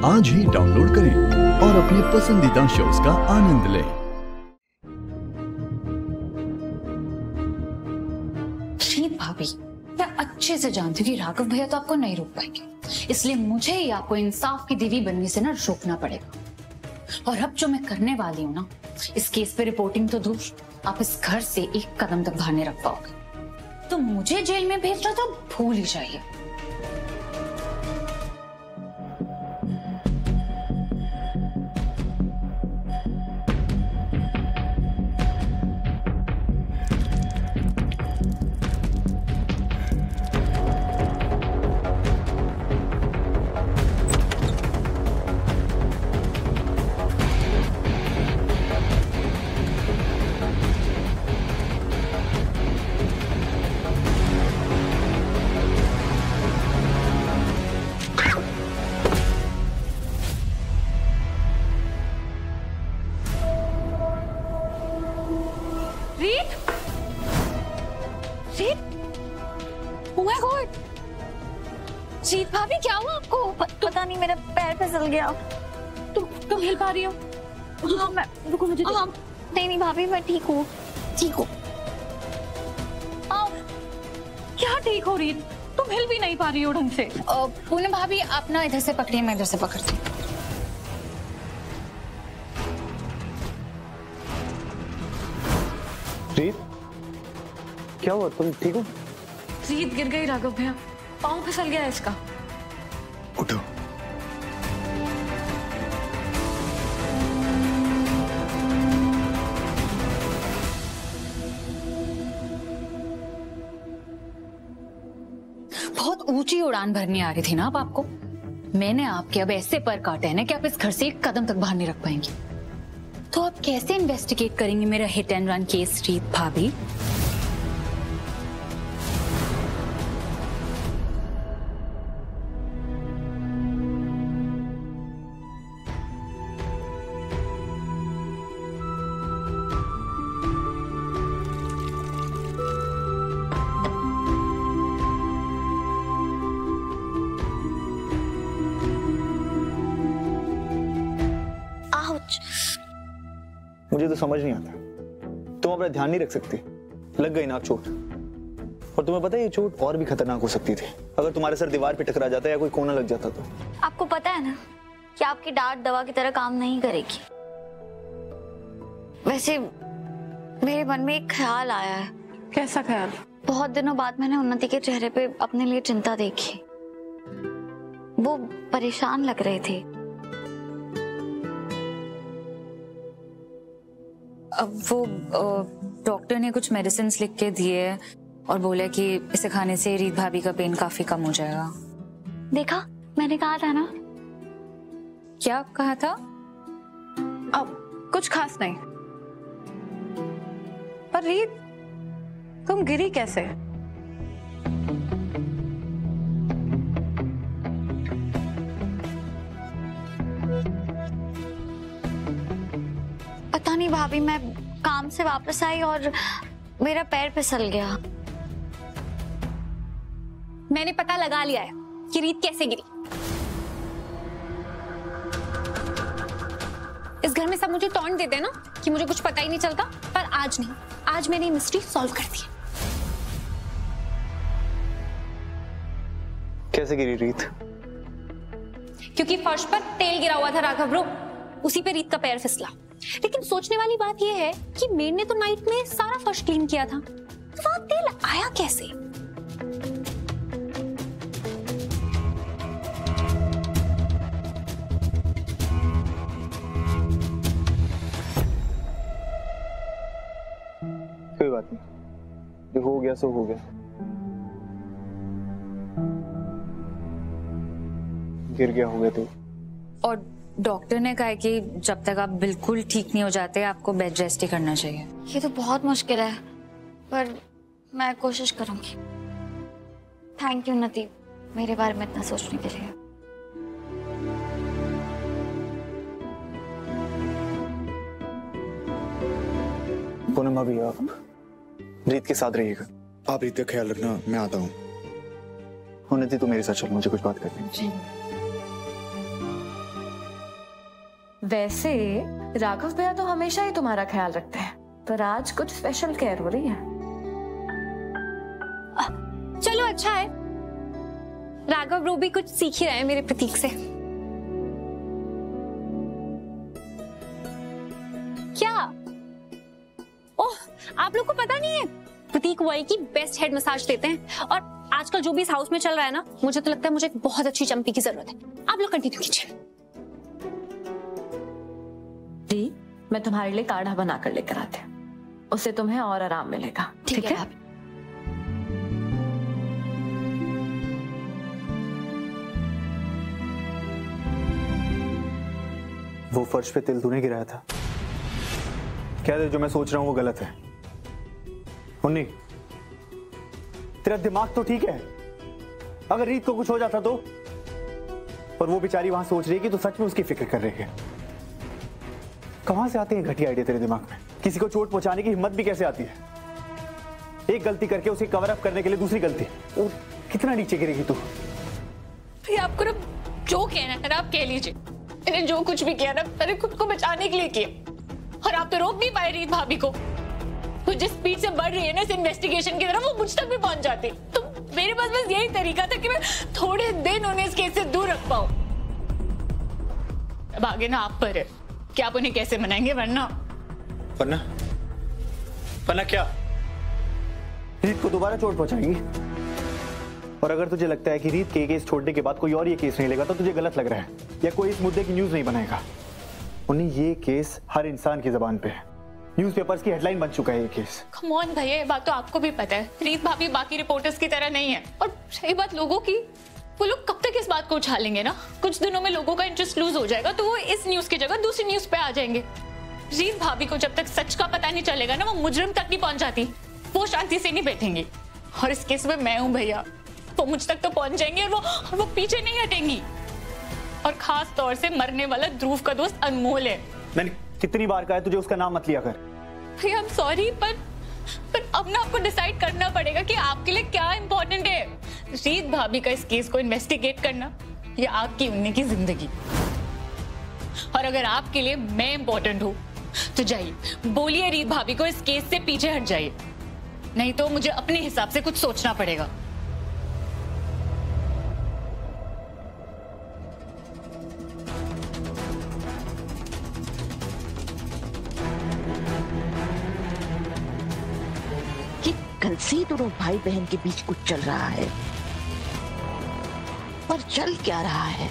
आज ही डाउनलोड करें और अपने पसंदीदा शोज का आनंद लें। रीत भाभी, मैं अच्छे से जानती हूँ कि राघव भैया तो आपको नहीं रोक पाएंगे, इसलिए मुझे ही आपको इंसाफ की देवी बनने से ना रोकना पड़ेगा। और अब जो मैं करने वाली हूँ ना, इस केस पे रिपोर्टिंग तो दूर, आप इस घर से एक कदम तक बाहर नहीं रख पाओगे। तो मुझे जेल में भेजना तो भूल ही जाइए। रीत भाभी, क्या हुआ आपको? पता नहीं, मेरा पैर फिसल गया। तुम हिल पा रही हो? हाँ, मैं रुको, मुझे नहीं भाभी, मैं ठीक हूँ। ठीक हो? क्या ठीक हो रीत? तुम हिल भी नहीं पा रही हो ढंग से। पूनम भाभी, आप ना इधर से पकड़िए, मैं इधर से पकड़ती हूँ। रीत, क्या हुआ? तुम ठीक हो? रीत गिर गई राघव भैया, पाँव फिसल गया इसका। उठो। बहुत ऊंची उड़ान भरनी आ रही थी ना अब आपको। मैंने आपके अब ऐसे पर काटे हैं ना कि आप इस घर से एक कदम तक बाहर नहीं रख पाएंगे। तो आप कैसे इन्वेस्टिगेट करेंगे मेरा हिट एंड रन केस रीत भाभी? मुझे तो समझ नहीं आता, तुम अपना ध्यान नहीं रख सकती, लग गई ना चोट। और तुम्हें पता है ये चोट और भी खतरनाक हो सकती थी अगर तुम्हारे सर दीवार पे टकरा जाता या कोई कोना लग जाता तो। आपको पता है ना कि आपकी डांट दवा की तरह काम नहीं करेगी। वैसे मेरे मन में एक ख्याल आया है। कैसा ख्याल? बहुत दिनों बाद मैंने उन्नति के चेहरे पे अपने लिए चिंता देखी। वो परेशान लग रहे थे। अब वो डॉक्टर ने कुछ मेडिसिन लिख के दिए और बोले कि इसे खाने से रीत भाभी का पेन काफी कम हो जाएगा। देखा, मैंने कहा था ना। क्या कहा था? अब कुछ खास नहीं। पर रीत, तुम गिरी कैसे? पता नहीं भाभी, मैं काम से वापस आई और मेरा पैर फिसल गया। मैंने पता लगा लिया है कि रीत कैसे गिरी। इस घर में सब मुझे टॉन्ट देते हैं ना कि मुझे कुछ पता ही नहीं चलता, पर आज नहीं, आज मैंने मिस्ट्री सॉल्व कर दी। कैसे गिरी रीत? क्योंकि फर्श पर तेल गिरा हुआ था राघव ब्रो, उसी पे रीत का पैर फिसला। लेकिन सोचने वाली बात यह है कि मेड ने तो नाइट में सारा फर्श क्लीन किया था, तो वहां तेल आया कैसे? कोई बात नहीं, जो हो गया सो हो गया। गिर गया हो गया तो। और डॉक्टर ने कहा कि जब तक आप बिल्कुल ठीक नहीं हो जाते आपको बेड रेस्ट ही करना चाहिए। ये तो बहुत मुश्किल है, पर मैं कोशिश करूंगी। थैंक यू उन्नति, मेरे बारे में इतना सोचने के लिए। पूनम भाभी, आप रीत के साथ रहिएगा। आप रीत का ख्याल रखना, मैं आता हूँ। उन्नति, तू मेरे साथ चल, मुझे कुछ बात करनी है। वैसे राघव भैया तो हमेशा ही तुम्हारा ख्याल रखते हैं, पर आज कुछ स्पेशल केयर हो रही है। चलो अच्छा है, राघव ब्रो भी कुछ सीख ही रहे हैं मेरे प्रतीक से। क्या? ओह, आप लोग को पता नहीं है, प्रतीक वर्ल्ड की बेस्ट हेड मसाज देते हैं, और आजकल जो भी इस हाउस में चल रहा है ना, मुझे तो लगता है मुझे एक बहुत अच्छी चंपी की जरूरत है। आप लोग कंटिन्यू कीजिए। जी, मैं तुम्हारे लिए काढ़ा बना कर लेकर आते हैं, उससे तुम्हें और आराम मिलेगा। ठीक है? वो फर्श पे तिल तूने गिराया था। क्या जो मैं सोच रहा हूँ वो गलत है? मुन्नी, तेरा दिमाग तो ठीक है, अगर रीत को कुछ हो जाता तो? और वो बेचारी वहां सोच रही है कि तू सच में उसकी फिक्र कर रही है। कहां से आते हैं घटिया आइडिया तेरे दिमाग में? किसी को चोट पहुंचाने की हिम्मत भी कैसे आती है? एक गलती करके उसे कवर अप करने के लिए दूसरी गलती, और कितना नीचे गिरेगी तू? भैया आपको ना जो कहना है ना आप कह लीजिए। मैंने जो कुछ भी किया ना मैंने खुद को बचाने के लिए किया, और आप तो रोक नहीं पाए रीत भाभी को। वो जिस स्पीड से बढ़ रही है ना इस इन्वेस्टिगेशन की तरफ, वो मुझ तक भी पहुंच जाती। तो मेरे पास बस यही तरीका था कि मैं थोड़े दिन उन्हें इस केस से दूर रख पाऊं। अब आगे ना आप पर है कि आप उन्हें कैसे मनाएंगे, वरना क्या रीत को दोबारा चोट पहुंचाएंगी? और अगर तुझे लगता है कि रीत के केस छोड़ने के बाद कोई और ये केस नहीं लेगा तो तुझे गलत लग रहा है, या कोई इस मुद्दे की न्यूज नहीं बनाएगा। उन्हें ये केस हर इंसान की जबान पे है, न्यूज़पेपर्स की हेडलाइन बन चुका है ये केस। कम ऑन भैया, ये बात तो आपको भी पता है, रीत भाभी बाकी रिपोर्टर्स की तरह नहीं है। और सही बात लोगों की, वो लोग कब तक इस बात को उछालेंगे ना? कुछ दिनों में लोगों का इंटरेस्ट लूज हो जाएगा, तो वो इस न्यूज की जगह दूसरी न्यूज पे आ जाएंगे। रीत भाभी को जब तक सच का पता नहीं चलेगा ना, वो मुजरिम तक नहीं पहुंच जाती, वो शांति से नहीं बैठेंगी। और इस केस में मैं हूं भैया, वो मुझ तक तो पहुंच जाएंगे, और वो पीछे नहीं हटेंगी। और खास तौर से मरने वाला ध्रुव का दोस्त अनमोल है। मैंने कितनी बार कहा है तुझे उसका नाम मत लिया कर। भैया आई एम सॉरी, पर अब ना आपको डिसाइड करना पड़ेगा कि आपके लिए क्या इंपॉर्टेंट है, रीत भाभी का इस केस को इन्वेस्टिगेट करना या आपकी उन्नी की जिंदगी। और अगर आपके लिए मैं इंपॉर्टेंट हूं तो जाइए बोलिए रीत भाभी को इस केस से पीछे हट जाइए, नहीं तो मुझे अपने हिसाब से कुछ सोचना पड़ेगा। कंसी दोनों भाई बहन के बीच कुछ चल रहा है, पर चल क्या रहा है